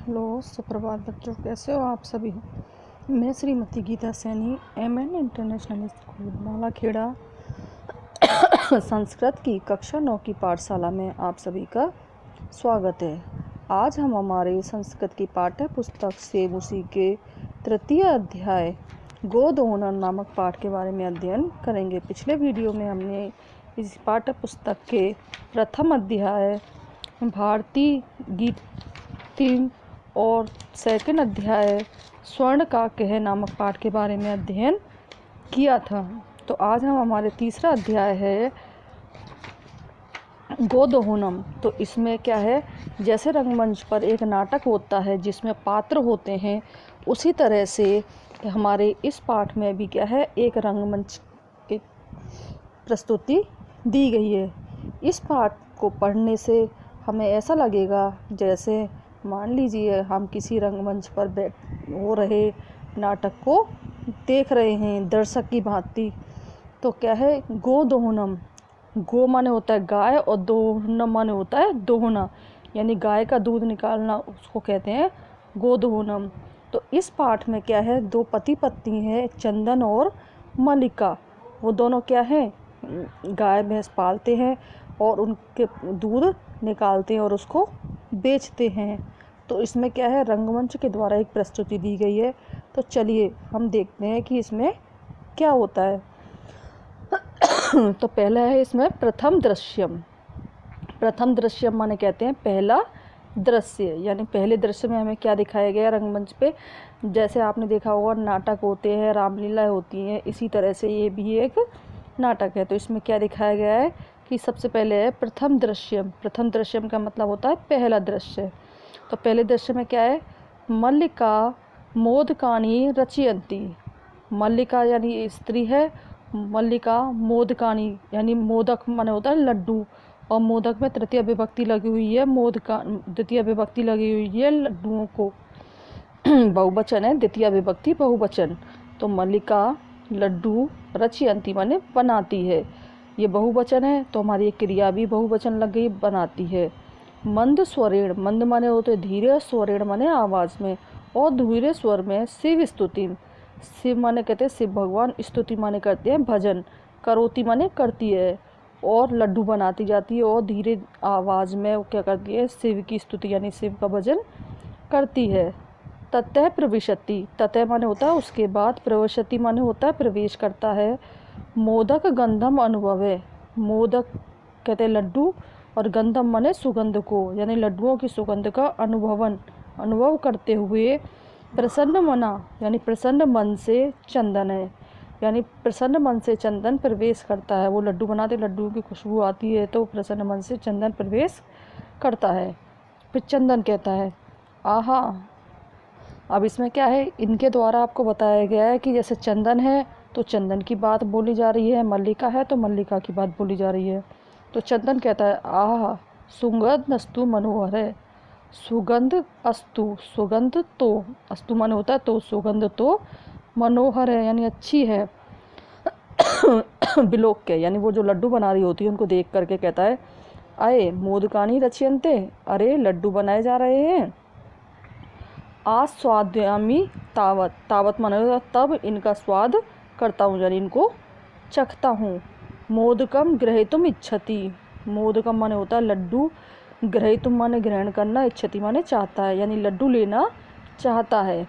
Hello, सुप्रभात बच्चों। कैसे हो आप सभी। मैं Shrimati Geeta Saini MN international school Malakheda Sanskrit की कक्षा 9 की पाठशाला में आप सभी का स्वागत है। आज हम हमारे संस्कृत की पाठ्य पुस्तक से उसी के तृतीय अध्याय गोदोहनन नामक पाठ के बारे में अध्ययन करेंगे। पिछले वीडियो में हमने इस पाठ्य पुस्तक के प्रथम अध्याय भारतीय गीति और सेकंड अध्याय स्वर्ण का कह नामक पाठ के बारे में अध्ययन किया था। तो आज हम हमारे तीसरा अध्याय है गोदोहनम। तो इसमें क्या है, जैसे रंगमंच पर एक नाटक होता है जिसमें पात्र होते हैं, उसी तरह से हमारे इस पाठ में भी क्या है, एक रंगमंच की प्रस्तुति दी गई है। इस पाठ को पढ़ने से हमें ऐसा लगेगा जैसे मान लीजिए हम किसी रंगमंच पर हो रहे नाटक को देख रहे हैं दर्शक की भांति। तो क्या है, गोदोहनम, गो माने होता है गाय और दोहनम माने होता है दोहना, यानी गाय का दूध निकालना, उसको कहते हैं गोदोहनम। तो इस पाठ में क्या है, दो पति पत्नी है, चंदन और मल्लिका। वो दोनों क्या है, गाय भैंस पालते हैं और उनके दूध निकालते हैं और उसको बेचते हैं। तो इसमें क्या है, रंगमंच के द्वारा एक प्रस्तुति दी गई है। तो चलिए हम देखते हैं कि इसमें क्या होता है। तो पहला है इसमें प्रथम दृश्यम। प्रथम दृश्यम माने कहते हैं पहला दृश्य, यानी पहले दृश्य में हमें क्या दिखाया गया रंगमंच पे। जैसे आपने देखा होगा नाटक होते हैं, रामलीला होती है, इसी तरह से ये भी एक नाटक है। तो इसमें क्या दिखाया गया है कि सबसे पहले है प्रथम दृश्यम। प्रथम दृश्यम का मतलब होता है पहला दृश्य। तो पहले दृश्य में क्या है, मल्लिका मोदकानी रचयंती। मल्लिका यानी स्त्री है, मल्लिका मोदकानी यानी मोदक माने होता है लड्डू, और मोदक में तृतीय विभक्ति लगी हुई है, मोदका द्वितीय विभक्ति लगी हुई है लड्डुओं को। बहुवचन है, द्वितीय विभक्ति बहुवचन। तो मल्लिका लड्डू रचयंती माने बनाती है, ये बहुवचन है। तो हमारी एक क्रिया भी बहुवचन लग गई, बनाती है। मंद स्वरेण, मंद माने होते धीरे, स्वरेण माने आवाज़ में, और धीरे स्वर में शिव स्तुति। शिव माने कहते हैं शिव भगवान, स्तुति माने करते हैं भजन, करोति माने करती है, और लड्डू बनाती जाती है और धीरे आवाज़ में वो क्या करती है, शिव की स्तुति यानी शिव का भजन करती है। ततः प्रविशति, ततः माने होता है उसके बाद, प्रविशति माने होता है प्रवेश करता है। मोदक गंधम अनुभवे, मोदक कहते हैं लड्डू, और गंधम माने सुगंध को, यानी लड्डुओं की सुगंध का अनुभव करते हुए। प्रसन्न मना यानी प्रसन्न मन से, चंदन है यानी प्रसन्न मन से चंदन प्रवेश करता है। वो लड्डू बनाते, लड्डुओं की खुशबू आती है तो प्रसन्न मन से चंदन प्रवेश करता है। फिर चंदन कहता है आहा। अब इसमें क्या है, इनके द्वारा आपको बताया गया है कि जैसे चंदन है तो चंदन की बात बोली जा रही है, मल्लिका है तो मल्लिका की बात बोली जा रही है। तो चंदन कहता है आह सुगंध अस्तु मनोहर है। सुगंध अस्तु, सुगंध तो, अस्तु माने होता है तो, सुगंध तो मनोहर है यानी अच्छी है। बिलोक के यानी वो जो लड्डू बना रही होती है उनको देख करके कहता है अये मोदकानी रचयन्ते, अरे लड्डू बनाए जा रहे हैं। आस्वाद्यामी तावत, तावत माने होता तब इनका स्वाद करता हूँ, यानी इनको चखता हूँ। मोदकम ग्रहीतुम इच्छति, मोदकम माने होता है लड्डू, ग्रहीतुम माने ग्रहण करना, इच्छति माने चाहता है, यानी लड्डू लेना चाहता है।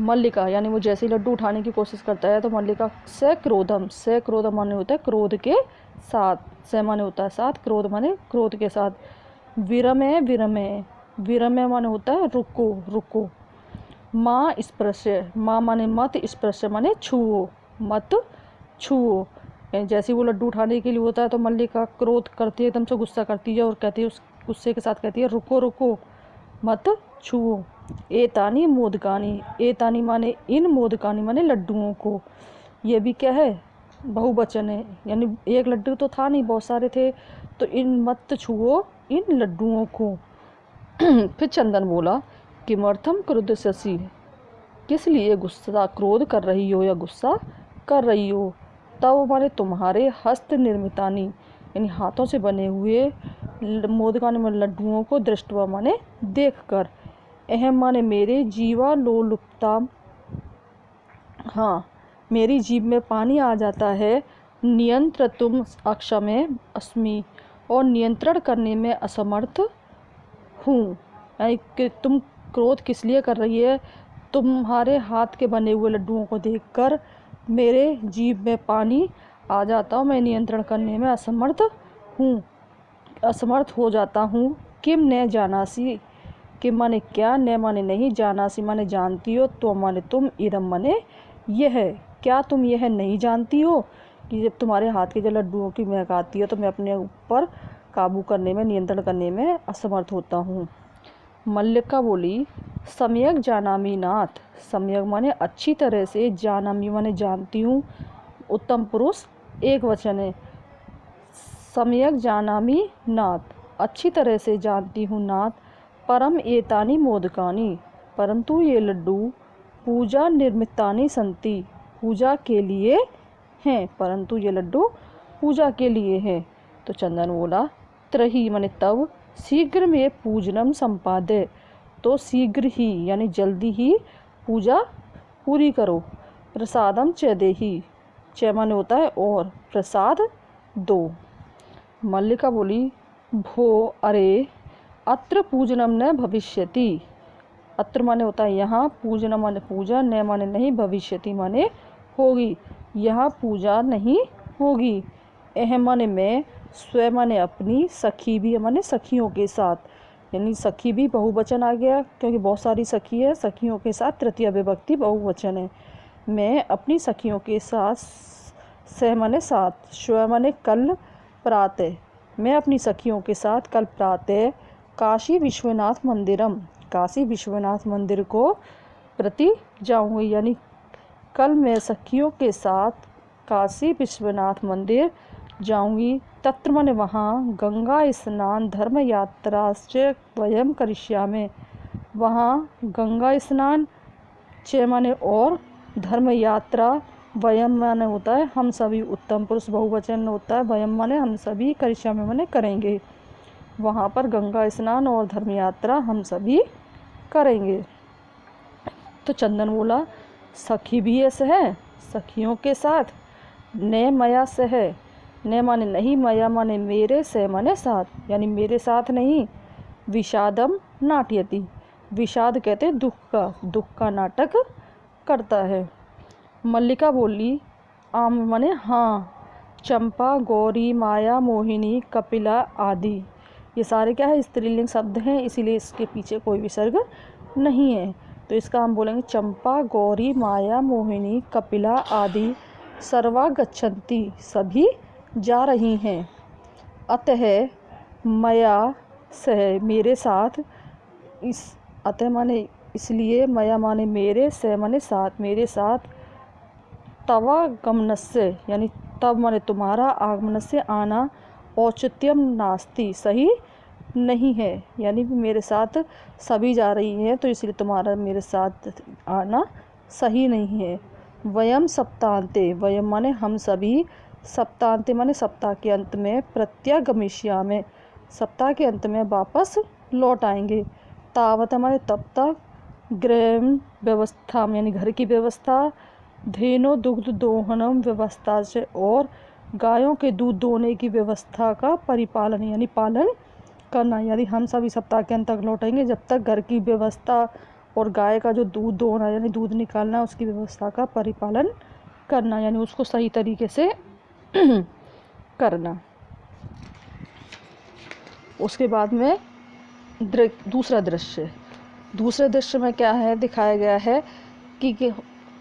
मल्लिका यानी वो जैसे ही लड्डू उठाने की कोशिश करता है तो मल्लिका से क्रोधम, से क्रोधम माने होता है क्रोध के साथ, से माने होता है साथ, क्रोध माने क्रोध के साथ। विरमे विरमे, विरमे माने होता है रुको रुको। माँ स्पर्श, माँ माने मत, स्पर्श माने छुओ, मत छुओ। जैसे वो लड्डू उठाने के लिए होता है तो मल्लिका क्रोध करती है, एकदम से गुस्सा करती है और कहती है, उस गुस्से के साथ कहती है रुको रुको मत छुओ। एतानी मोदकानी, एतानी माने इन, मोदकानी माने लड्डुओं को। ये भी क्या है, बहुवचन है, यानी एक लड्डू तो था नहीं, बहुत सारे थे। तो इन मत छुओ इन लड्डुओं को। फिर चंदन बोला किमर्थम क्रुद्धसि, किस लिए गुस्सा क्रोध कर रही हो या गुस्सा कर रही हो। तब माने तुम्हारे हस्त निर्मितानी यानी हाथों से बने हुए मोदकानी में लड्डुओं को दृष्टवा माने देख कर। अहम माने मेरे, जीवा लोलुपता, हाँ मेरी जीभ में पानी आ जाता है। नियंत्रतुम अक्षमे अस्मि, और नियंत्रण करने में असमर्थ हूँ। यानी कि तुम क्रोध किस लिए कर रही है? तुम्हारे हाथ के बने हुए लड्डुओं को देखकर मेरे जीभ में पानी आ जाता हूँ, मैं नियंत्रण करने में असमर्थ हो जाता हूँ। किम न जानासी, किम माने क्या, न माने नहीं, जानासी माने जानती हो, तो माने तुम, इदम माने यह, क्या तुम यह नहीं जानती हो कि जब तुम्हारे हाथ के जो लड्डुओं की महक आती है तो मैं अपने ऊपर काबू करने में, नियंत्रण करने में असमर्थ होता हूँ। मल्लिका बोली, सम्यक जानामी नाथ, सम्यक माने अच्छी तरह से, जानामी माने जानती हूँ, उत्तम पुरुष एक वचन है। सम्यक जानामी नाथ, अच्छी तरह से जानती हूँ नाथ। परम एतानी मोदकानी, परंतु ये लड्डू पूजा निर्मितानी संति, पूजा के लिए हैं, परंतु ये लड्डू पूजा के लिए हैं। तो चंदन बोला, त्रही माने तब, शीघ्र में पूजनम संपादे, तो शीघ्र ही यानी जल्दी ही पूजा पूरी करो। प्रसादम च देही, च माने होता है और, प्रसाद दो। मल्लिका बोली, भो अरे अत्र पूजनम न भविष्यति, अत्र माने होता है यहाँ, पूजनम माने पूजा, न माने नहीं, भविष्यति माने होगी, यहाँ पूजा नहीं होगी। अहम माने मैं, स्व माने अपनी, सखी भी माने सखियों के साथ, यानी सखी भी बहुवचन आ गया क्योंकि बहुत सारी सखी है, सखियों के साथ तृतीय विभक्ति बहुवचन है। मैं अपनी सखियों के साथ, सह माने साथ, स्व माने कल, प्रातः, मैं अपनी सखियों के साथ कल प्रातः काशी विश्वनाथ मंदिरम, काशी विश्वनाथ मंदिर को प्रति जाऊंगी, यानी कल मैं सखियों के साथ काशी विश्वनाथ मंदिर जाऊंगी। तत्र माने वहाँ, गंगा स्नान धर्म यात्रा से वयम करिष्यामि, वहाँ गंगा स्नान, च माने और, धर्म यात्रा, वयम माने होता है हम सभी, उत्तम पुरुष बहुवचन होता है, वयम माने हम सभी, करिष्यामि माने करेंगे, वहाँ पर गंगा स्नान और धर्म यात्रा हम सभी करेंगे। तो चंदन बोला, सखी भी ऐसे है, सखियों के साथ, ने मया से है, ने माने नहीं, मया माने मेरे, से माने साथ, यानी मेरे साथ नहीं। विषादम नाट्यति, विषाद कहते दुख का नाटक करता है। मल्लिका बोली, आम माने हाँ, चंपा, गौरी, माया, मोहिनी, कपिला आदि, ये सारे क्या है, स्त्रीलिंग शब्द हैं, इसीलिए इसके पीछे कोई विसर्ग नहीं है, तो इसका हम बोलेंगे चंपा, गौरी, माया, मोहिनी, कपिला आदि सर्वा गच्छन्ति, सभी जा रही हैं। अतः मया सह, मेरे साथ, इस अतः माने इसलिए, मया माने मेरे, सह माने साथ, मेरे साथ, तवा गमनस्य यानी तब माने तुम्हारा, आगमनस्य आना, औचित्यम नास्ति सही नहीं है, यानी मेरे साथ सभी जा रही हैं तो इसलिए तुम्हारा मेरे साथ आना सही नहीं है। वयम सप्तांते, वयम माने हम सभी, सप्तांते माने सप्ताह के अंत में, प्रत्यागमिष्यामि, सप्ताह के अंत में वापस लौट आएंगे। तावत माने तब तक, गृह व्यवस्था यानी घर की व्यवस्था, धेनो दुग्ध दोहनम व्यवस्था से, और गायों के दूध दोहने की व्यवस्था का परिपालन यानी पालन करना, यानी हम सभी सप्ताह के अंत तक लौटेंगे जब तक घर की व्यवस्था और गाय का जो दूध दोहना यानी दूध निकालना उसकी व्यवस्था का परिपालन करना, यानी उसको सही तरीके से करना। उसके बाद में दूसरे दृश्य में क्या है दिखाया गया है कि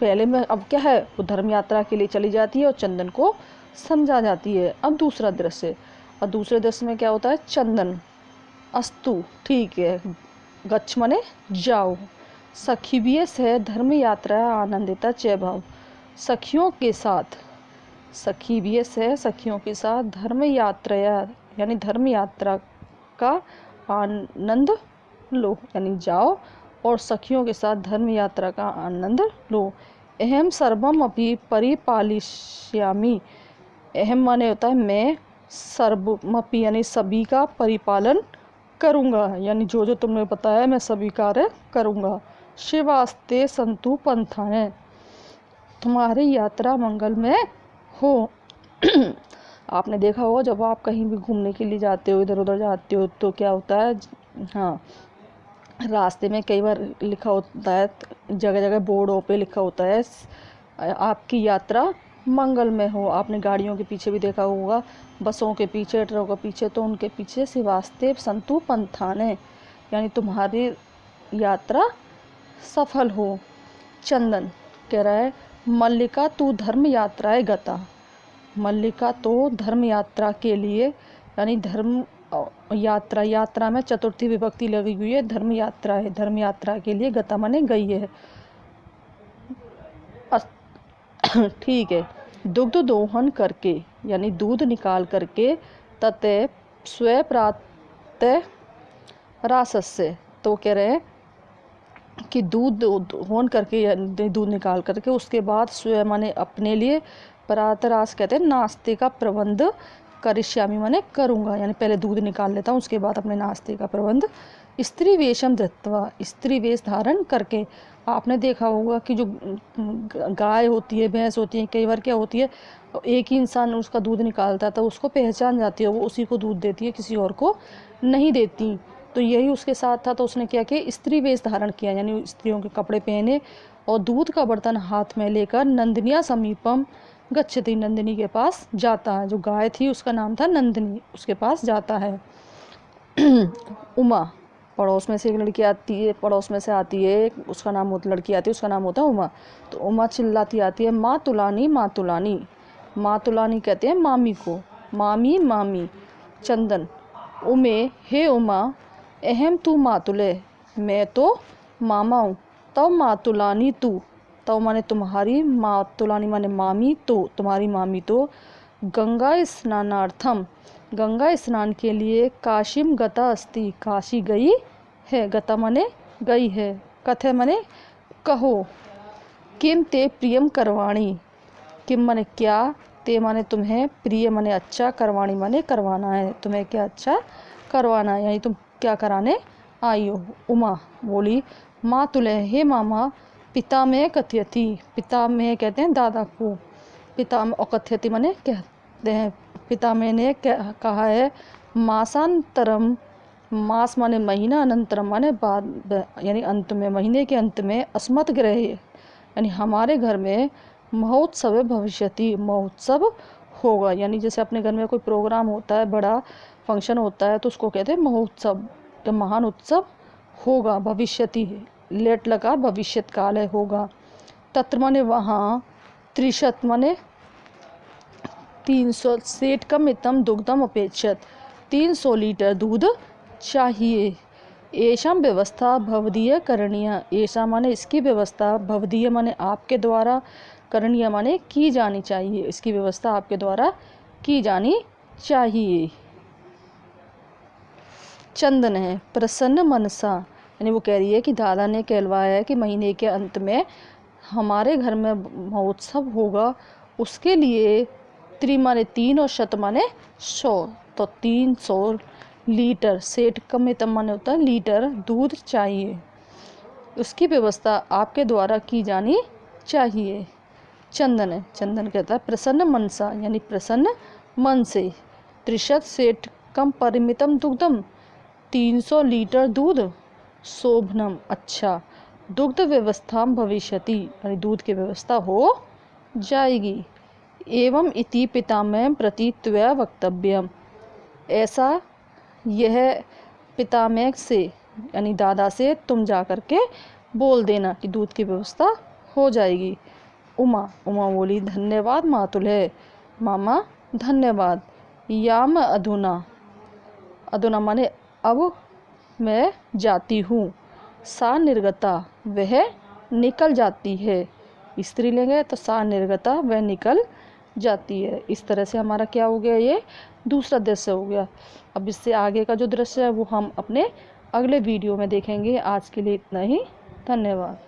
पहले में अब क्या है, वो धर्म यात्रा के लिए चली जाती है और चंदन को समझा जाती है। अब दूसरा दृश्य, और दूसरे दृश्य में क्या होता है, चंदन, अस्तु ठीक है, गच्छ माने जाओ, सखीभियस है धर्म यात्रा आनंदिता च भाव, सखियों के साथ, सखीभियस है सखियों के साथ, धर्म यात्रा यानी धर्म यात्रा का आनंद लो, यानी जाओ और सखियों के साथ धर्म यात्रा का आनंद लो। अहम सर्वम अपि परिपालिष्यामि, अहम माने होता है मैं, सर्वमपि यानी सभी का परिपालन करूँगा, यानी जो जो तुमने बताया मैं सभी कार्य करूँगा। शिवास्ते संतु पंथाने, तुम्हारी यात्रा मंगल में हो। आपने देखा होगा जब आप कहीं भी घूमने के लिए जाते हो, इधर उधर जाते हो, तो क्या होता है, हाँ, रास्ते में कई बार लिखा होता है, जगह जगह बोर्डों पे लिखा होता है आपकी यात्रा मंगल में हो। आपने गाड़ियों के पीछे भी देखा होगा, बसों के पीछे, ट्रकों के पीछे, तो उनके पीछे शिवास्ते संतु पंथाने, यानी तुम्हारी यात्रा सफल हो। चंदन कह रहा है, मल्लिका तू धर्म यात्राए गता, मल्लिका तो धर्म यात्रा के लिए, यानी धर्म यात्रा, यात्रा में चतुर्थी विभक्ति लगी हुई है, धर्म यात्रा है, धर्म यात्रा के लिए गता माने गई है। ठीक है। दुग्ध दोहन करके, यानी दूध निकाल करके, ततः स्व प्रातः रासस्य, तो कह रहे हैं कि दूध दोहन करके, यानी दूध निकाल करके, उसके बाद स्व माने अपने लिए, प्रातरास कहते हैं नाश्ते का प्रबंध, करिष्यामि माने करूँगा, यानी पहले दूध निकाल लेता हूँ, उसके बाद अपने नाश्ते का प्रबंध। स्त्री वेशम धृत्वा, स्त्री वेश धारण करके। आपने देखा होगा कि जो गाय होती है, भैंस होती है, कई बार क्या होती है, एक ही इंसान उसका दूध निकालता है तो उसको पहचान जाती है, वो उसी को दूध देती है, किसी और को नहीं देती। तो यही उसके साथ था, तो उसने क्या किया, स्त्री वेश धारण किया, यानी स्त्रियों के कपड़े पहने और दूध का बर्तन हाथ में लेकर नंदिनिया समीपम गच्छति, नंदिनी के पास जाता है। जो गाय थी उसका नाम था नंदिनी, उसके पास जाता है। उमा, पड़ोस में से एक लड़की आती है, पड़ोस में से आती है, उसका नाम होता, लड़की आती है, उसका नाम होता है उमा। तो उमा चिल्लाती आती है, माँ तुलानी, माँ तुलानी। माँ तुलानी कहते हैं मामी को, मामी मामी। चंदन, उमे हे उमा, अहम तू मातुले, मैं तो मामा हूँ, तब मातुलानी तू, तब माने तुम्हारी, मातुलानी माने मामी, तो तुम्हारी मामी तो, गंगा स्नानार्थम, गंगा स्नान के लिए, काशीम गता अस्ति, काशी गई है, गता माने गई है, कथे माने कहो, किम ते प्रियम करवाणी, किम माने क्या, ते माने तुम्हें, प्रिय माने अच्छा, करवाणी माने करवाना है, तुम्हें क्या अच्छा करवाना है, यानी तुम क्या कराने आई हो। उमा बोली, माँ तुले हे मामा, पिता में कथयति, पिता में कहते हैं दादा को, पिता और कथयति माने कहते हैं, पिता मैंने कहा है, मासांतरम, मास माने महीना, अनंतरम माने बाद, यानी अंत में, महीने के अंत में, अस्मत् गृह, यानी हमारे घर में, महोत्सव भविष्यति, महोत्सव होगा, यानी जैसे अपने घर में कोई प्रोग्राम होता है, बड़ा फंक्शन होता है, तो उसको कहते हैं महोत्सव, तो महान उत्सव होगा, भविष्यति लेट लगा, भविष्यत काल है, होगा। तत्र माने वहाँ, त्रिशत माने 300, सेठ का मितम दुग्धम अपेक्षित, 300 लीटर दूध चाहिए। ऐसा व्यवस्था भवदीय करणीय, ऐसा माने इसकी व्यवस्था, भवदीय माने आपके द्वारा, करणीय माने की जानी चाहिए, इसकी व्यवस्था आपके द्वारा की जानी चाहिए। चंदन है, प्रसन्न मनसा, यानी वो कह रही है कि दादा ने कहलवाया है कि महीने के अंत में हमारे घर में महोत्सव होगा, उसके लिए त्रिमाने 3 और शत माने 100, तो 300 लीटर, सेठ का मितम माने होता है लीटर, दूध चाहिए, उसकी व्यवस्था आपके द्वारा की जानी चाहिए। चंदन है, चंदन कहता है प्रसन्न मनसा, यानी प्रसन्न मन से, त्रिशत सेठ कम परिमितम दुग्धम, 300 लीटर दूध, शोभनम अच्छा, दुग्ध व्यवस्था भविष्यति, यानी दूध की व्यवस्था हो जाएगी। एवं इति पितामह प्रति त्वया वक्तव्यम, ऐसा यह पितामह से, यानी दादा से तुम जा कर के बोल देना कि दूध की व्यवस्था हो जाएगी। उमा, उमा बोली, धन्यवाद मातुले, मामा धन्यवाद। याम अधुना, अधुना माने अब मैं जाती हूँ, सा निर्गता, वह निकल जाती है, स्त्रीलिंग है तो सा निर्गता, वह निकल जाती है। इस तरह से हमारा क्या हो गया, ये दूसरा दृश्य हो गया। अब इससे आगे का जो दृश्य है वो हम अपने अगले वीडियो में देखेंगे। आज के लिए इतना ही, धन्यवाद।